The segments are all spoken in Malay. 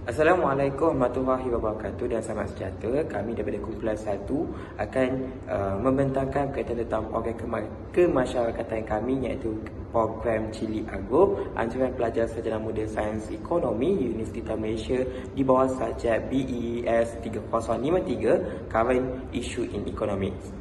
Assalamualaikum warahmatullahi wabarakatuh dan selamat sejahtera. Kami daripada kumpulan 1 akan membentangkan berkaitan tentang program kemasyarakatan kami, iaitu program Cili Agro anjuran pelajar sarjana muda sains ekonomi Universiti Malaysia di bawah sajak BES 3053 Current Issue in Economics.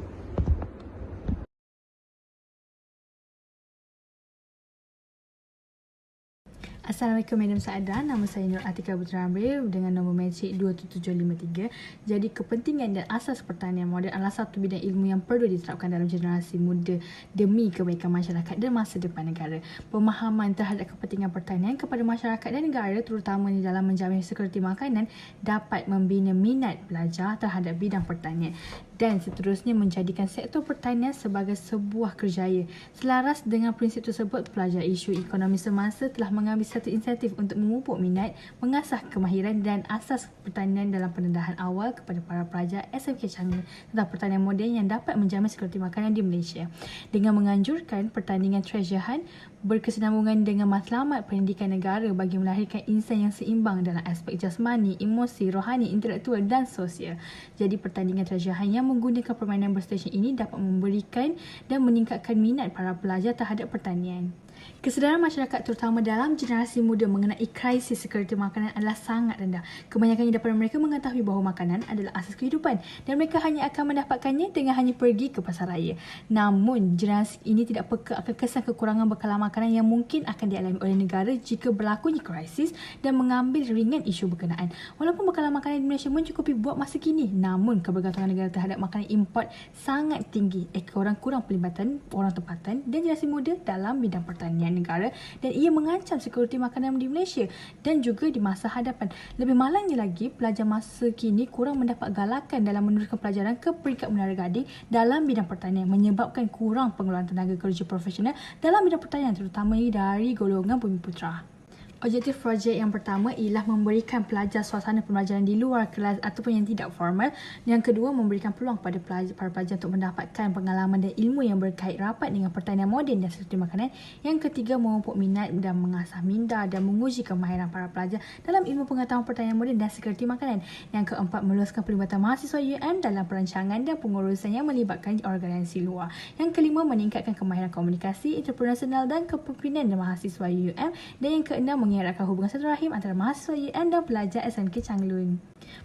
Assalamualaikum Madam Saadah, nama saya Nur Atika Putra Amril dengan nombor matrik 27753. Jadi kepentingan dan asas pertanian moden adalah satu bidang ilmu yang perlu diterapkan dalam generasi muda demi kebaikan masyarakat dan masa depan negara. Pemahaman terhadap kepentingan pertanian kepada masyarakat dan negara, terutamanya dalam menjamin sekuriti makanan, dapat membina minat belajar terhadap bidang pertanian dan seterusnya menjadikan sektor pertanian sebagai sebuah kerjaya. Selaras dengan prinsip tersebut, pelajar isu ekonomi semasa telah mengambil satu inisiatif untuk memupuk minat, mengasah kemahiran dan asas pertanian dalam pendedahan awal kepada para pelajar SMK Changi tentang pertanian moden yang dapat menjamin sekuriti makanan di Malaysia. Dengan menganjurkan pertandingan treasure hunt berkesinambungan dengan matlamat pendidikan negara bagi melahirkan insan yang seimbang dalam aspek jasmani, emosi, rohani, intelektual dan sosial. Jadi pertandingan treasure hunt yang menggunakan permainan berstesen ini dapat memberikan dan meningkatkan minat para pelajar terhadap pertanian. Kesedaran masyarakat terutama dalam generasi muda mengenai krisis sekuriti makanan adalah sangat rendah. Kebanyakannya daripada mereka mengetahui bahawa makanan adalah asas kehidupan dan mereka hanya akan mendapatkannya dengan hanya pergi ke pasar raya. Namun, generasi ini tidak peka akan kesan kekurangan bekalan makanan yang mungkin akan dialami oleh negara jika berlakunya krisis dan mengambil ringan isu berkenaan. Walaupun bekalan makanan di Malaysia mencukupi buat masa kini, namun kebergantungan negara terhadap makanan import sangat tinggi. Kurang pelibatan orang tempatan dan generasi muda dalam bidang pertanian negara dan ia mengancam sekuriti makanan di Malaysia dan juga di masa hadapan. Lebih malangnya lagi, pelajar masa kini kurang mendapat galakan dalam meneruskan pelajaran ke peringkat menara gading dalam bidang pertanian, menyebabkan kurang pengeluaran tenaga kerja profesional dalam bidang pertanian, terutama dari golongan Bumiputera. Objektif projek yang pertama ialah memberikan pelajar suasana pembelajaran di luar kelas ataupun yang tidak formal. Yang kedua, memberikan peluang pada para pelajar untuk mendapatkan pengalaman dan ilmu yang berkait rapat dengan pertanian moden dan sekuriti makanan. Yang ketiga, memupuk minat dan mengasah minda dan menguji kemahiran para pelajar dalam ilmu pengetahuan pertanian moden dan sekuriti makanan. Yang keempat, meluaskan pelibatan mahasiswa UM dalam perancangan dan pengurusan yang melibatkan organisasi luar. Yang kelima, meningkatkan kemahiran komunikasi, interpersonal dan kepimpinan mahasiswa UM. Dan yang keenam, mengeratkan hubungan silaturahim antara mahasiswa UM dan pelajar SMK Changlun.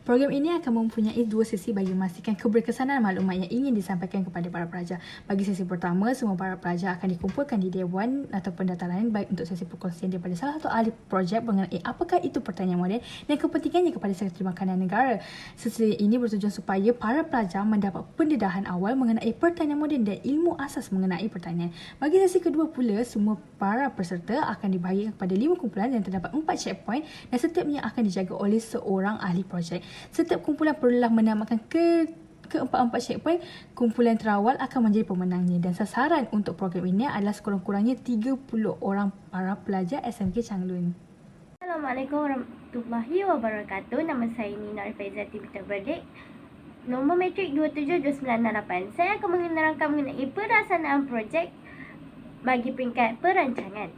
Program ini akan mempunyai 2 sesi bagi memastikan keberkesanan maklumat yang ingin disampaikan kepada para pelajar. Bagi sesi pertama, semua para pelajar akan dikumpulkan di Dewan atau pendaftaran baik untuk sesi perkongsian daripada salah satu ahli projek mengenai apakah itu pertanian moden dan kepentingannya kepada sekuriti makanan negara. Sesi ini bertujuan supaya para pelajar mendapat pendedahan awal mengenai pertanian moden dan ilmu asas mengenai pertanian. Bagi sesi kedua pula, semua para peserta akan dibahagikan kepada 5 kumpulan dan terdapat 4 checkpoint dan setiapnya akan dijaga oleh seorang ahli projek. Setiap kumpulan perlulah menamakan keempat-empat checkpoint. Kumpulan terawal akan menjadi pemenangnya dan sasaran untuk program ini adalah sekurang-kurangnya 30 orang para pelajar SMK Changlun. Assalamualaikum warahmatullahi wabarakatuh. Nama saya Nina Arifazati Peter Verdict. Nombor matrik 27298. Saya akan menerangkan mengenai pelaksanaan projek bagi peringkat perancangan.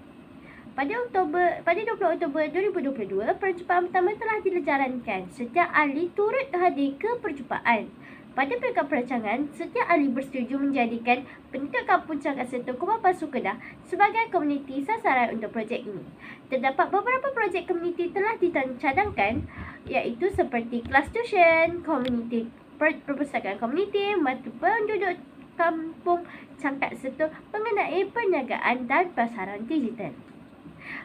Pada 20 Oktober 2022, perjumpaan pertama telah dijalankan. Setiap ahli turut hadir ke perjumpaan. Pada peringkat perancangan, setiap ahli bersetuju menjadikan penduduk kampung Cangkat Sentul Kubah Pasu Kedah sebagai komuniti sasaran untuk projek ini. Terdapat beberapa projek komuniti telah dicadangkan, iaitu seperti kelas tuition, komuniti perpustakaan komuniti, bantu penduduk kampung Cangkat Sentul mengenai perniagaan dan pasaran digital.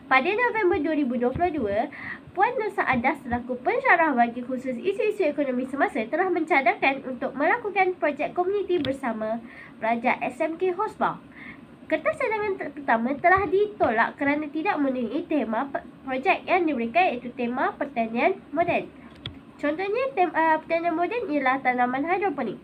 Pada November 2022, Puan Nur Saadah selaku pensyarah bagi khusus isu-isu ekonomi semasa telah mencadangkan untuk melakukan projek komuniti bersama pelajar SMK Hosbah. Kertas cadangan pertama telah ditolak kerana tidak memenuhi tema projek yang diberikan, iaitu tema pertanian moden. Contohnya, tema pertanian moden ialah tanaman hidroponik.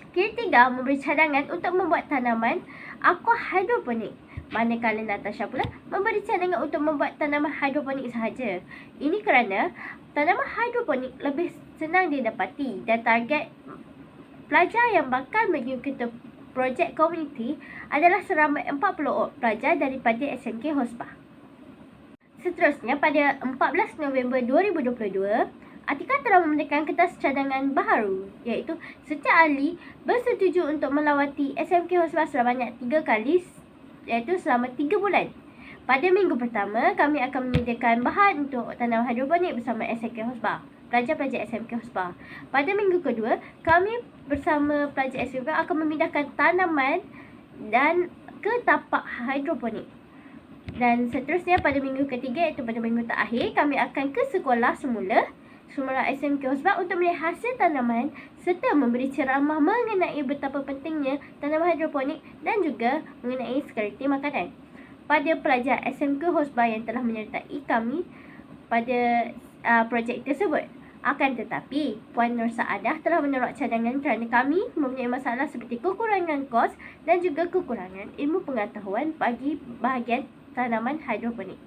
Ketiga, memberi cadangan untuk membuat tanaman aqua hidroponik. Manakala Natasha pula memberi cadangan untuk membuat tanaman hidroponik sahaja. Ini kerana tanaman hidroponik lebih senang didapati dan target pelajar yang bakal mengikuti projek komuniti adalah seramai 40 pelajar daripada SMK Hosbah. Seterusnya, pada 14 November 2022, Atika telah memberikan kertas cadangan baharu, iaitu setiap ahli bersetuju untuk melawati SMK Hosbah sebanyak 3 kali, iaitu selama 3 bulan. Pada minggu pertama, kami akan menyediakan bahan untuk tanam hidroponik bersama SMK Hosbah, pelajar-pelajar SMK Hosbah. Pada minggu kedua, kami bersama pelajar SMK akan memindahkan tanaman dan ke tapak hidroponik. Dan seterusnya, pada minggu ketiga, iaitu pada minggu terakhir, kami akan ke sekolah semula SMK Hosbah untuk melihat hasil tanaman serta memberi ceramah mengenai betapa pentingnya tanaman hidroponik dan juga mengenai sekuriti makanan. Pada pelajar SMK Hosbah yang telah menyertai kami pada projek tersebut. Akan tetapi, Puan Nur Saadah telah menolak cadangan kerana kami mempunyai masalah seperti kekurangan kos dan juga kekurangan ilmu pengetahuan bagi bahagian tanaman hidroponik.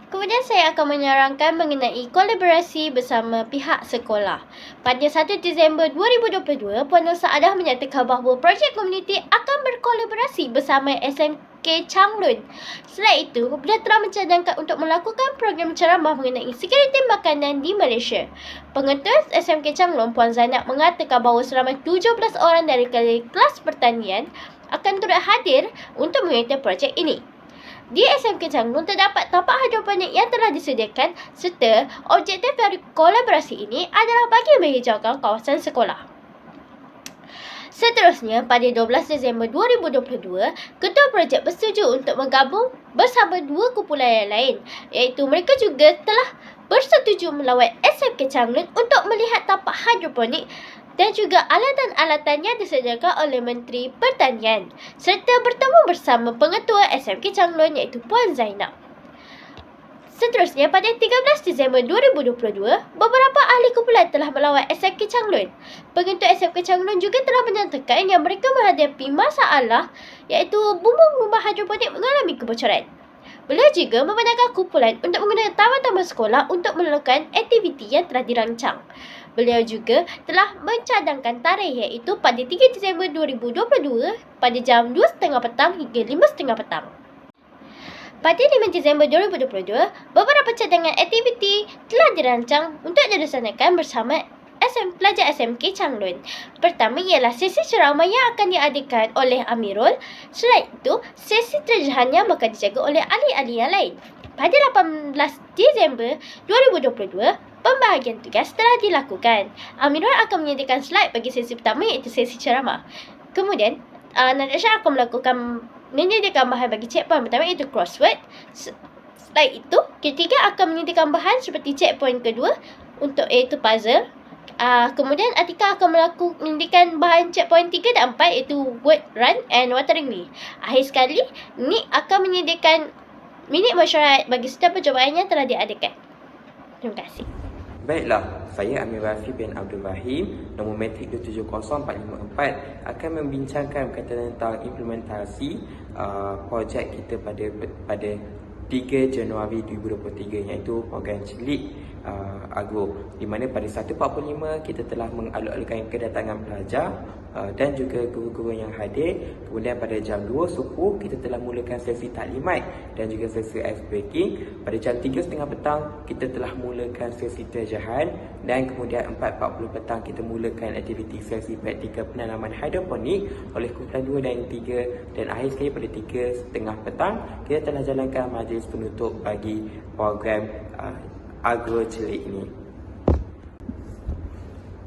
Kemudian saya akan menerangkan mengenai kolaborasi bersama pihak sekolah. Pada 1 Disember 2022, Puan Nur Saadah menyatakan bahawa projek komuniti akan berkolaborasi bersama SMK Changlun. Selain itu, beliau telah mencadangkan untuk melakukan program ceramah mengenai sekuriti makanan di Malaysia. Pengetua SMK Changlun, Puan Zainab, mengatakan bahawa selama 17 orang dari kelas pertanian akan turut hadir untuk mengikuti projek ini. Di SMK Changlun terdapat tapak hidroponik yang telah disediakan serta objektif dari kolaborasi ini adalah bagi menghijaukan kawasan sekolah. Seterusnya, pada 12 Disember 2022, ketua projek bersetuju untuk bergabung bersama 2 kumpulan yang lain, iaitu mereka juga telah bersetuju melawat SMK Changlun untuk melihat tapak hidroponik dan juga alatan-alatan yang disediakan oleh Menteri Pertanian serta bertemu bersama pengetua SMK Changlun iaitu Puan Zainab. Seterusnya, pada 13 Disember 2022, beberapa ahli kumpulan telah melawat SMK Changlun. Pengetua SMK Changlun juga telah menyatakan yang mereka menghadapi masalah iaitu bumbung rumah hidroponik mengalami kebocoran. Beliau juga membenarkan kumpulan untuk menggunakan taman-taman sekolah untuk melakukan aktiviti yang telah dirancang. Beliau juga telah mencadangkan tarikh iaitu pada 3 Disember 2022 pada jam 2.30 petang hingga 5.30 petang. Pada 5 Disember 2022, beberapa cadangan aktiviti telah dirancang untuk dilaksanakan bersama pelajar SMK Changlun. Pertama ialah sesi ceramah yang akan diadakan oleh Amirul. Selain itu, sesi terjemahan yang bakal dijaga oleh ahli-ahli yang lain. Pada 18 Disember 2022, pembahagian tugas telah dilakukan. Amirul akan menyediakan slide bagi sesi pertama iaitu sesi ceramah. Kemudian, Natasha akan menyediakan bahan bagi checkpoint pertama iaitu crossword. Selain itu, ketiga akan menyediakan bahan seperti checkpoint kedua untuk iaitu puzzle. Kemudian Atika akan menyediakan bahan checkpoint 3 dan 4 iaitu word run and watering me. Akhir sekali, Nik akan menyediakan minit mesyuarat bagi setiap percubaan yang telah diadakan. Terima kasih. Baiklah, saya Amir Rafi bin Abdul Rahim, nombor metrik 270454 akan membincangkan berkaitan tentang implementasi projek kita pada 3 Januari 2023 iaitu program Celik Agro, di mana pada 1.45 kita telah mengalok-alokkan kedatangan pelajar dan juga guru-guru yang hadir. Kemudian pada jam 2 subuh kita telah mulakan sesi taklimat dan juga sesi ice breaking. Pada jam 3.30 petang kita telah mulakan sesi terjemahan dan kemudian 4.40 petang kita mulakan aktiviti sesi praktikal penanaman hidroponik oleh kumpulan 2 dan 3, dan akhir sekali pada 3.30 petang kita telah jalankan majlis penutup bagi program Agro Celik ini.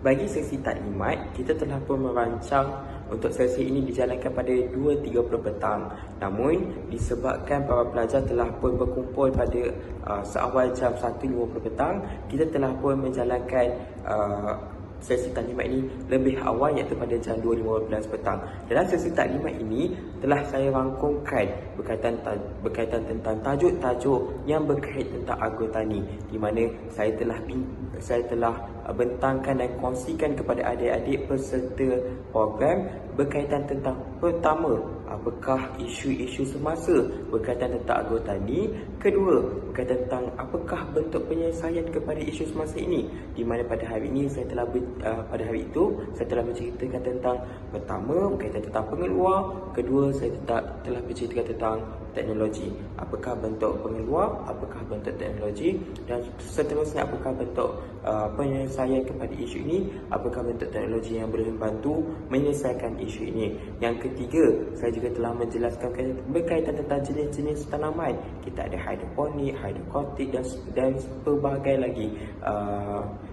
Bagi sesi taklimat, kita telah pun merancang untuk sesi ini dijalankan pada 2.30 petang. Namun, disebabkan para pelajar telah pun berkumpul pada seawal jam 1.50 petang, kita telah pun menjalankan sesi taklimat ini lebih awal iaitu pada jam 2.15 petang. Dalam sesi taklimat ini telah saya rangkumkan berkaitan tentang tajuk-tajuk yang berkait tentang agrotani, di mana saya telah bentangkan dan kongsikan kepada adik-adik peserta program berkaitan tentang pertama, apakah isu-isu semasa berkaitan tentang agrotani. Kedua, berkaitan tentang apakah bentuk penyelesaian kepada isu semasa ini, di mana pada hari ini saya telah berceritakan tentang pertama berkaitan tentang pengeluar, kedua saya telah berceritakan tentang teknologi, apakah bentuk pengeluar, apakah bentuk teknologi, dan seterusnya apakah bentuk penyelesaian kepada isu ini, apakah bentuk teknologi yang boleh membantu menyelesaikan isu ini. Yang ketiga, saya juga telah menjelaskan berkaitan tentang jenis-jenis tanaman. Kita ada hidroponik, hidrokotik dan pelbagai lagi.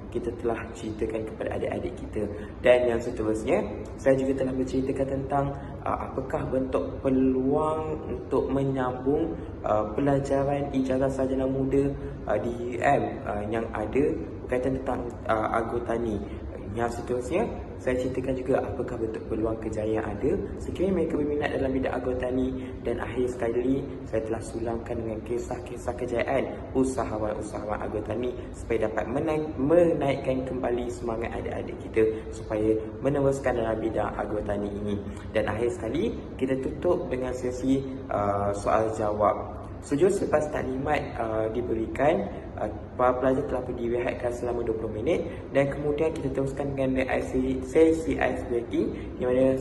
Kita telah ceritakan kepada adik-adik kita. Dan yang seterusnya, saya juga telah berceritakan tentang apakah bentuk peluang untuk menyambung pelajaran ijazah sarjana muda di UM yang ada berkaitan tentang agrotani. Yang seterusnya, saya ceritakan juga apakah bentuk peluang kejayaan yang ada sekiranya mereka berminat dalam bidang agrotani. Dan akhir sekali, saya telah sulamkan dengan kisah-kisah kejayaan usahawan-usahawan agrotani supaya dapat menaikkan kembali semangat adik-adik kita supaya meneruskan dalam bidang agrotani ini. Dan akhir sekali, kita tutup dengan sesi soal jawab. Sejurus selepas taklimat diberikan, para pelajar telah direhatkan selama 20 minit dan kemudian kita teruskan dengan sesi ice breaking, di mana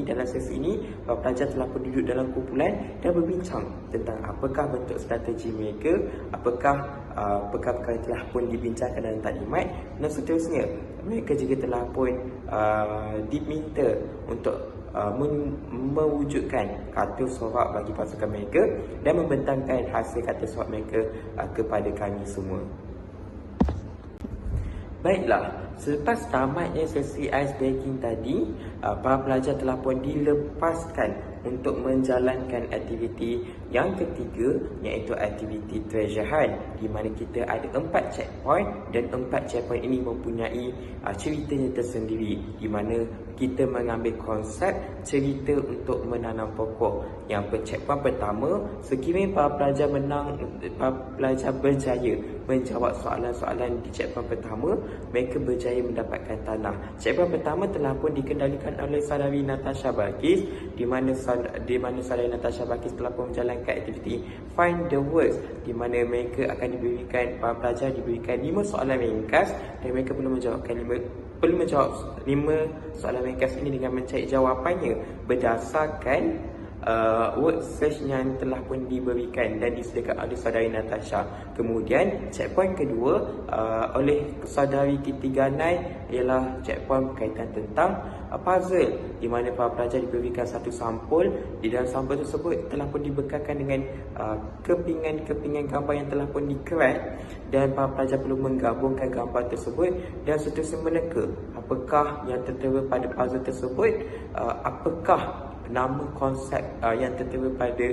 dalam sesi ini para pelajar telah duduk dalam kumpulan dan berbincang tentang apakah bentuk strategi mereka, apakah perkara-perkara yang telah pun dibincangkan dalam taklimat, dan seterusnya mereka juga telah pun diminta untuk mewujudkan kata sorak bagi pasukan mereka dan membentangkan hasil kata sorak mereka kepada kami semua. Baiklah, selepas tamatnya sesi ice breaking tadi, para pelajar telah pun dilepaskan untuk menjalankan aktiviti yang ketiga, iaitu aktiviti treasure hunt, di mana kita ada 4 checkpoint dan 4 checkpoint ini mempunyai ceritanya tersendiri, di mana kita mengambil konsep cerita untuk menanam pokok. Yang checkpoint pertama, sekiranya para pelajar berjaya menjawab soalan-soalan di checkpoint pertama, mereka berjaya mendapatkan tanah. Checkpoint pertama telah pun dikendalikan oleh saudari Natasha Balkis, di mana saudari Natasha Balkis telah pun menjalankan aktiviti Find the Words, di mana para pelajar diberikan 5 soalan ringkas dan mereka perlu menjawab 5 soalan ringkas ini dengan mencari jawapannya berdasarkan word search yang telah pun diberikan dan disediakan oleh saudari Natasha. Kemudian checkpoint kedua oleh saudari Titi Ganai ialah checkpoint berkaitan tentang puzzle, di mana para pelajar diberikan satu sampul. Di dalam sampul tersebut telah pun dibekalkan dengan kepingan-kepingan gambar yang telah pun dikerat, dan para pelajar perlu menggabungkan gambar tersebut dan seterusnya meneka apakah yang tertera pada puzzle tersebut, apakah nama konsep yang tertera pada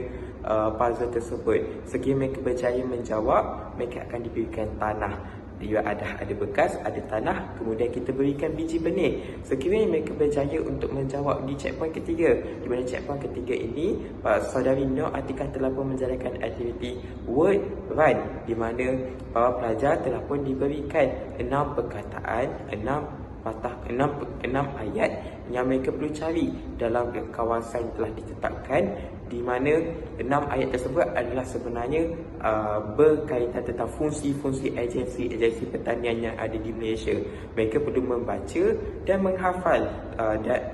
puzzle tersebut. Sekiranya mereka berjaya menjawab, mereka akan diberikan tanah. Dia ada bekas, ada tanah, kemudian kita berikan biji benih. Sekiranya mereka berjaya untuk menjawab di checkpoint ketiga, di mana checkpoint ketiga ini saudari Nur Atikah telah pun menjalankan aktiviti word run, di mana para pelajar telah pun diberikan 6 perkataan, 6 ayat yang mereka perlu cari dalam kawasan yang telah ditetapkan, di mana 6 ayat tersebut adalah sebenarnya berkaitan tentang fungsi-fungsi agensi pertanian yang ada di Malaysia. Mereka perlu membaca dan menghafal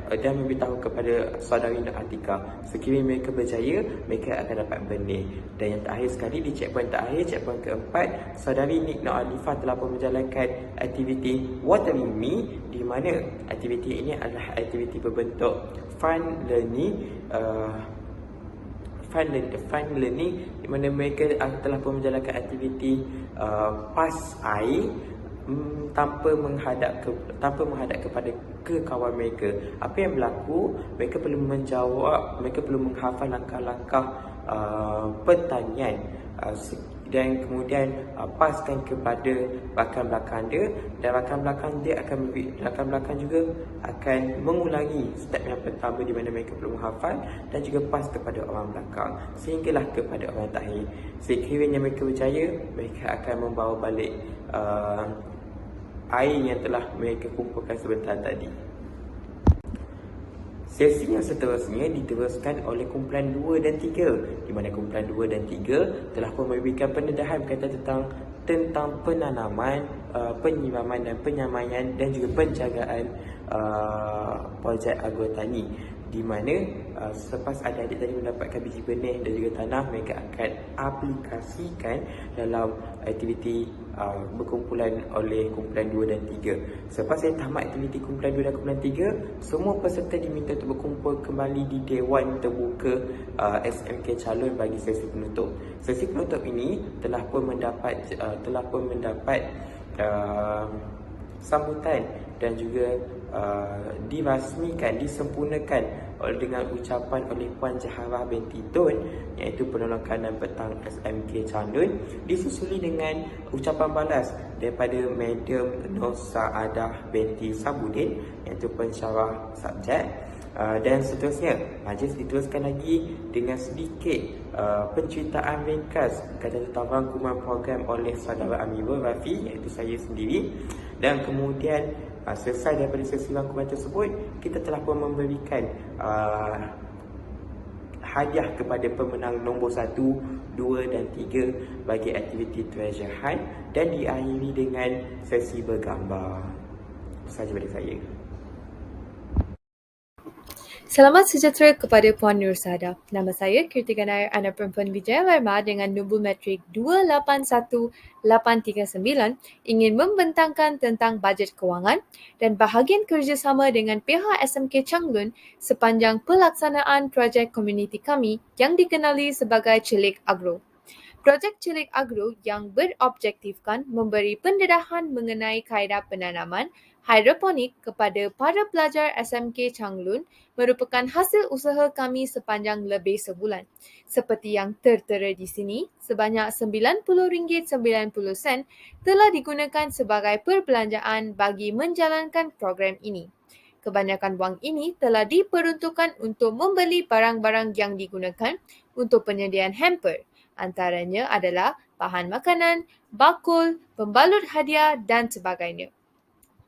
dan memberitahu kepada saudari Nur Atikah. Sekiranya mereka berjaya, mereka akan dapat benih. Dan yang terakhir sekali, di checkpoint checkpoint keempat, saudari Nik Nur Alifah telah pun menjalankan aktiviti Watering Me, di mana aktiviti ini adalah aktiviti berbentuk fun learning, di mana mereka telah pun menjalankan aktiviti pas air tanpa menghadap kepada kawan mereka. Apa yang berlaku, mereka perlu menghafal langkah-langkah pertanian dan kemudian paskan kepada rakan belakang dia, dan rakan belakang juga akan mengulangi step yang pertama, di mana mereka perlu menghafal dan juga pas kepada orang belakang sehinggalah kepada orang terakhir. Sekiranya mereka berjaya, mereka akan membawa balik air yang telah mereka kumpulkan sebentar tadi. Sesi yang seterusnya diteruskan oleh kumpulan 2 dan 3, di mana kumpulan 2 dan 3 telah pun memberikan pendedahan berkaitan tentang penanaman, penyiraman dan penyamaian dan juga penjagaan projek agrotani, di mana selepas adik-adik tadi mendapatkan biji benih dan juga tanah, mereka akan aplikasikan dalam aktiviti berkumpulan oleh kumpulan 2 dan 3. Selepas saya tamat aktiviti kumpulan 2 dan kumpulan 3, semua peserta diminta untuk berkumpul kembali di Dewan Terbuka SMK Calon bagi sesi penutup. Sesi penutup ini telah pun mendapat sambutan dan juga dirasmikan, disempurnakan dengan ucapan oleh Puan Jaharah binti Tun, iaitu penolong kanan petang SMK Chandun, disusuli dengan ucapan balas daripada Madam Nur Saadah binti Sabudin, iaitu pensyarah subjek. Dan seterusnya, majlis diteruskan lagi dengan sedikit penceritaan ringkas berkaitan tentang rangkuman program oleh saudara Amirul Rafi, iaitu saya sendiri. Dan kemudian selesai daripada sesi rangkuman tersebut, kita telah pun memberikan hadiah kepada pemenang nombor 1, 2 dan 3 bagi aktiviti treasure hunt, dan diakhiri dengan sesi bergambar. Itu sahaja dari saya. Selamat sejahtera kepada Puan Nur Sada. Nama saya Kirtika Nair, anak perempuan Wijaya Warma dengan nombor matrik 281839, ingin membentangkan tentang bajet kewangan dan bahagian kerjasama dengan pihak SMK Changlun sepanjang pelaksanaan projek komuniti kami yang dikenali sebagai Cilik Agro. Projek Cilik Agro yang berobjektifkan memberi pendedahan mengenai kaedah penanaman hidroponik kepada para pelajar SMK Changlun merupakan hasil usaha kami sepanjang lebih sebulan. Seperti yang tertera di sini, sebanyak RM90.90 telah digunakan sebagai perbelanjaan bagi menjalankan program ini. Kebanyakan wang ini telah diperuntukkan untuk membeli barang-barang yang digunakan untuk penyediaan hamper. Antaranya adalah bahan makanan, bakul, pembalut hadiah dan sebagainya.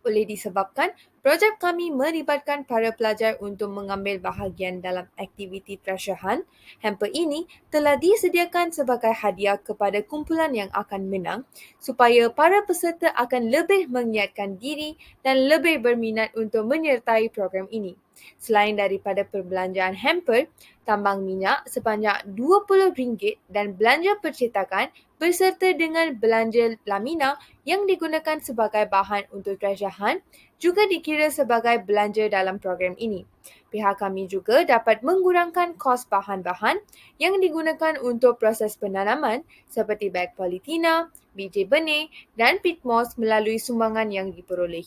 Oleh disebabkan, projek kami melibatkan para pelajar untuk mengambil bahagian dalam aktiviti treasure hunt, hamper ini telah disediakan sebagai hadiah kepada kumpulan yang akan menang supaya para peserta akan lebih mengiatkan diri dan lebih berminat untuk menyertai program ini. Selain daripada perbelanjaan hamper, tambang minyak sebanyak RM20 dan belanja percetakan berserta dengan belanja lamina yang digunakan sebagai bahan untuk treasure hunt juga dikira sebagai belanja dalam program ini. Pihak kami juga dapat mengurangkan kos bahan-bahan yang digunakan untuk proses penanaman seperti beg politina, biji benih dan pit moss melalui sumbangan yang diperolehi.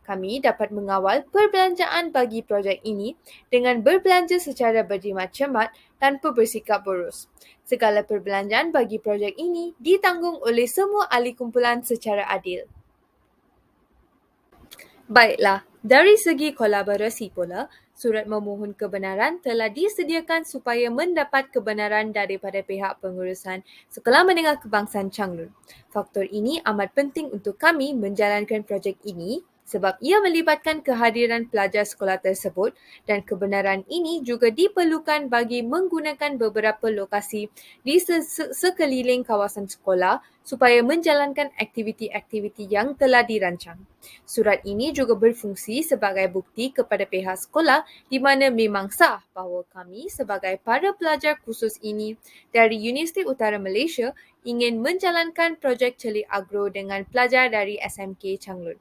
Kami dapat mengawal perbelanjaan bagi projek ini dengan berbelanja secara berjimat cermat tanpa bersikap boros. Segala perbelanjaan bagi projek ini ditanggung oleh semua ahli kumpulan secara adil. Baiklah, dari segi kolaborasi pula, surat memohon kebenaran telah disediakan supaya mendapat kebenaran daripada pihak pengurusan Sekolah Menengah Kebangsaan Changlun. Faktor ini amat penting untuk kami menjalankan projek ini sebab ia melibatkan kehadiran pelajar sekolah tersebut dan kebenaran ini juga diperlukan bagi menggunakan beberapa lokasi di sekeliling kawasan sekolah supaya menjalankan aktiviti-aktiviti yang telah dirancang. Surat ini juga berfungsi sebagai bukti kepada pihak sekolah di mana memang sah bahawa kami sebagai para pelajar khusus ini dari Universiti Utara Malaysia ingin menjalankan projek Cilik Agro dengan pelajar dari SMK Changlun.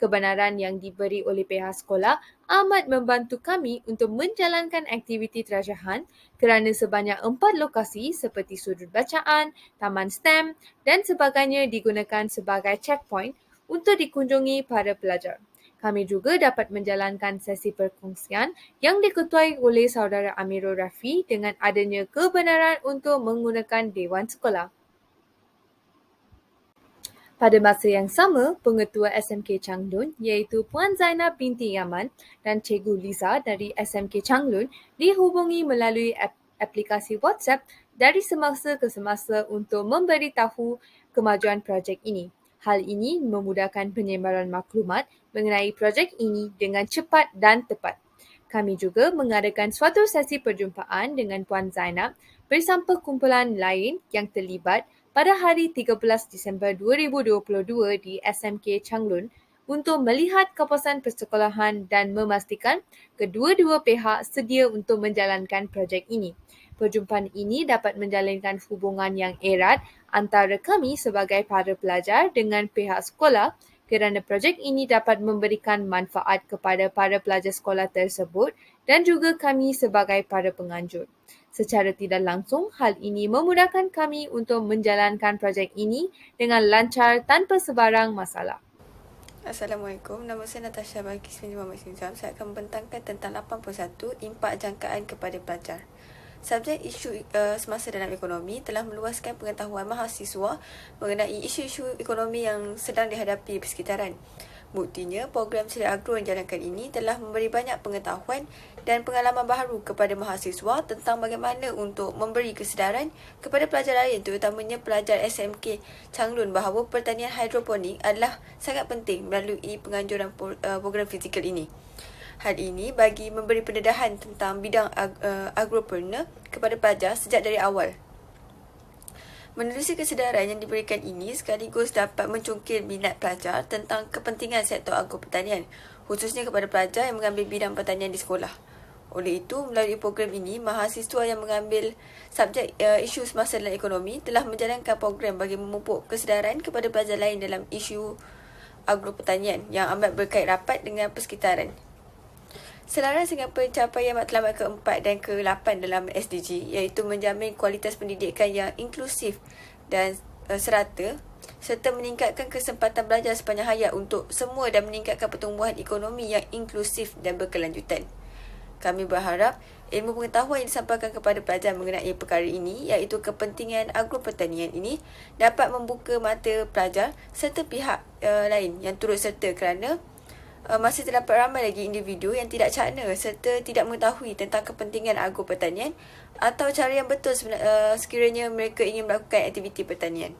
Kebenaran yang diberi oleh pihak sekolah amat membantu kami untuk menjalankan aktiviti treasure hunt kerana sebanyak 4 lokasi seperti sudut bacaan, taman STEM dan sebagainya digunakan sebagai checkpoint untuk dikunjungi para pelajar. Kami juga dapat menjalankan sesi perkongsian yang diketuai oleh saudara Amirul Rafi dengan adanya kebenaran untuk menggunakan Dewan Sekolah. Pada masa yang sama, Pengetua SMK Changlun iaitu Puan Zainab binti Yaman dan Cikgu Liza dari SMK Changlun dihubungi melalui aplikasi WhatsApp dari semasa ke semasa untuk memberitahu kemajuan projek ini. Hal ini memudahkan penyebaran maklumat mengenai projek ini dengan cepat dan tepat. Kami juga mengadakan suatu sesi perjumpaan dengan Puan Zainab bersama kumpulan lain yang terlibat pada hari 13 Disember 2022 di SMK Changlun untuk melihat kawasan persekolahan dan memastikan kedua-dua pihak sedia untuk menjalankan projek ini. Perjumpaan ini dapat menjalinkan hubungan yang erat antara kami sebagai para pelajar dengan pihak sekolah kerana projek ini dapat memberikan manfaat kepada para pelajar sekolah tersebut dan juga kami sebagai para penganjur. Secara tidak langsung, hal ini memudahkan kami untuk menjalankan projek ini dengan lancar tanpa sebarang masalah. Assalamualaikum, nama saya Natasha Balkis binti Muhammad Sinzam. Saya akan membentangkan tentang 81 impak jangkaan kepada pelajar. Subjek isu semasa dalam ekonomi telah meluaskan pengetahuan mahasiswa mengenai isu-isu ekonomi yang sedang dihadapi persekitaran. Buktinya, program Celik Agro yang dijalankan ini telah memberi banyak pengetahuan dan pengalaman baharu kepada mahasiswa tentang bagaimana untuk memberi kesedaran kepada pelajar lain, terutamanya pelajar SMK Changlun, bahawa pertanian hidroponik adalah sangat penting melalui penganjuran program fizikal ini. Hal ini bagi memberi pendedahan tentang bidang agropreneur kepada pelajar sejak dari awal. Menerusi kesedaran yang diberikan ini sekaligus dapat mencungkil minat pelajar tentang kepentingan sektor agropertanian, khususnya kepada pelajar yang mengambil bidang pertanian di sekolah. Oleh itu, melalui program ini, mahasiswa yang mengambil subjek isu semasa dalam ekonomi telah menjalankan program bagi memupuk kesedaran kepada pelajar lain dalam isu agropertanian yang amat berkait rapat dengan persekitaran. Selaras dengan pencapaian matlamat ke-4 dan ke-8 dalam SDG, iaitu menjamin kualitas pendidikan yang inklusif dan serata serta meningkatkan kesempatan belajar sepanjang hayat untuk semua dan meningkatkan pertumbuhan ekonomi yang inklusif dan berkelanjutan. Kami berharap ilmu pengetahuan yang disampaikan kepada pelajar mengenai perkara ini, iaitu kepentingan agropertanian ini, dapat membuka mata pelajar serta pihak lain yang turut serta kerana masih terdapat ramai lagi individu yang tidak cakna serta tidak mengetahui tentang kepentingan agropertanian atau cara yang betul sekiranya mereka ingin melakukan aktiviti pertanian.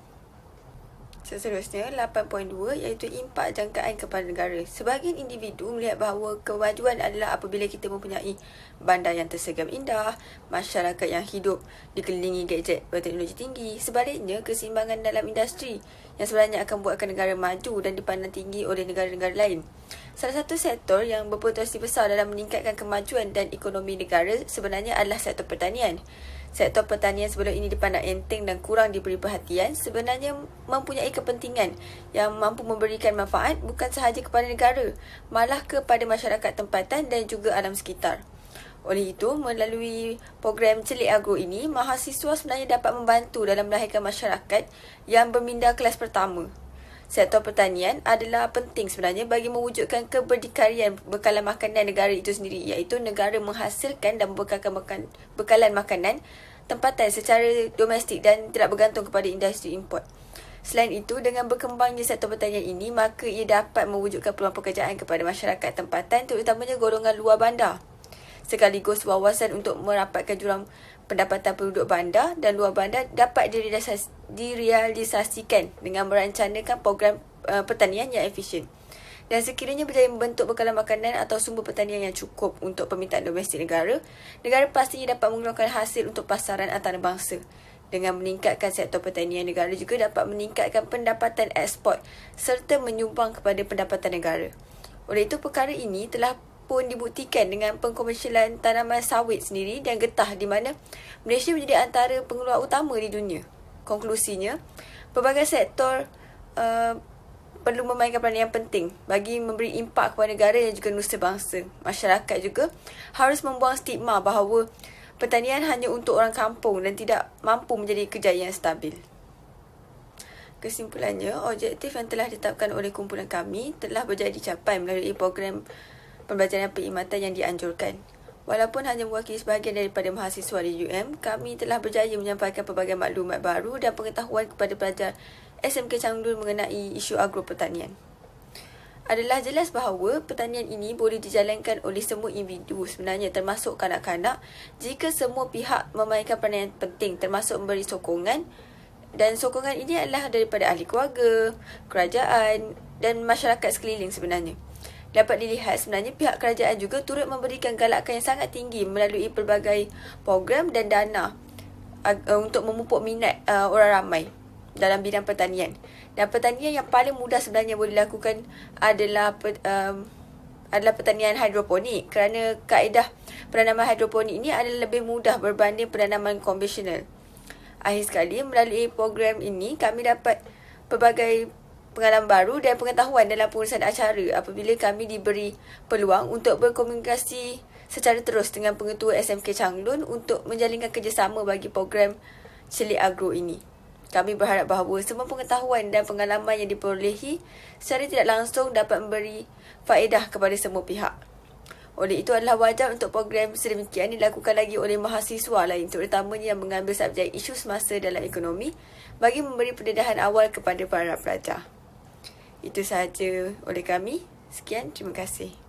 Seterusnya, 8.2 iaitu impak jangkaan kepada negara. Sebahagian individu melihat bahawa kemajuan adalah apabila kita mempunyai bandar yang tersegam indah, masyarakat yang hidup dikelilingi gadget berteknologi tinggi. Sebaliknya, keseimbangan dalam industri yang sebenarnya akan buatkan negara maju dan dipandang tinggi oleh negara-negara lain. Salah satu sektor yang berpotensi besar dalam meningkatkan kemajuan dan ekonomi negara sebenarnya adalah sektor pertanian. Sektor pertanian sebelum ini dipandang enteng dan kurang diberi perhatian sebenarnya mempunyai kepentingan yang mampu memberikan manfaat bukan sahaja kepada negara, malah kepada masyarakat tempatan dan juga alam sekitar. Oleh itu, melalui program Celik Agro ini, mahasiswa sebenarnya dapat membantu dalam melahirkan masyarakat yang berminda kelas pertama. Sektor pertanian adalah penting sebenarnya bagi mewujudkan keberdikarian bekalan makanan negara itu sendiri, iaitu negara menghasilkan dan membekalkan bekalan makanan tempatan secara domestik dan tidak bergantung kepada industri import. Selain itu, dengan berkembangnya sektor pertanian ini, maka ia dapat mewujudkan peluang pekerjaan kepada masyarakat tempatan, terutamanya golongan luar bandar. Sekaligus wawasan untuk merapatkan jurang pendapatan penduduk bandar dan luar bandar dapat direalisasikan dengan merancangkan program pertanian yang efisien. Dan sekiranya berjaya membentuk bekalan makanan atau sumber pertanian yang cukup untuk permintaan domestik negara, negara pastinya dapat mengeluarkan hasil untuk pasaran antarabangsa. Dengan meningkatkan sektor pertanian, negara juga dapat meningkatkan pendapatan ekspor serta menyumbang kepada pendapatan negara. Oleh itu, perkara ini telah pun dibuktikan dengan pengkomersialan tanaman sawit sendiri dan getah di mana Malaysia menjadi antara pengeluar utama di dunia. Konklusinya, pelbagai sektor perlu memainkan peranan yang penting bagi memberi impak kepada negara dan juga nusa bangsa. Masyarakat juga harus membuang stigma bahawa pertanian hanya untuk orang kampung dan tidak mampu menjadi kejayaan yang stabil. Kesimpulannya, objektif yang telah ditetapkan oleh kumpulan kami telah berjaya dicapai melalui program pembelajaran perkhidmatan yang dianjurkan. Walaupun hanya mewakili sebahagian daripada mahasiswa di UM, kami telah berjaya menyampaikan pelbagai maklumat baru dan pengetahuan kepada pelajar SMK Changlun mengenai isu agropertanian. Adalah jelas bahawa pertanian ini boleh dijalankan oleh semua individu sebenarnya termasuk kanak-kanak jika semua pihak memainkan peranan yang penting termasuk memberi sokongan Dan sokongan ini adalah daripada ahli keluarga, kerajaan dan masyarakat sekeliling sebenarnya. Dapat dilihat sebenarnya pihak kerajaan juga turut memberikan galakan yang sangat tinggi melalui pelbagai program dan dana untuk memupuk minat orang ramai dalam bidang pertanian. Dan pertanian yang paling mudah sebenarnya boleh dilakukan adalah pertanian hidroponik, kerana kaedah penanaman hidroponik ini adalah lebih mudah berbanding penanaman konvensional. Akhir sekali, melalui program ini kami dapat pelbagai pengalaman baru dan pengetahuan dalam pengurusan acara apabila kami diberi peluang untuk berkomunikasi secara terus dengan pengetua SMK Changlun untuk menjalinkan kerjasama bagi program Celik Agro ini. Kami berharap bahawa semua pengetahuan dan pengalaman yang diperolehi secara tidak langsung dapat memberi faedah kepada semua pihak. Oleh itu adalah wajar untuk program sedemikian dilakukan lagi oleh mahasiswa lain, terutamanya yang mengambil subjek isu semasa dalam ekonomi bagi memberi pendedahan awal kepada para pelajar. Itu sahaja oleh kami. Sekian, terima kasih.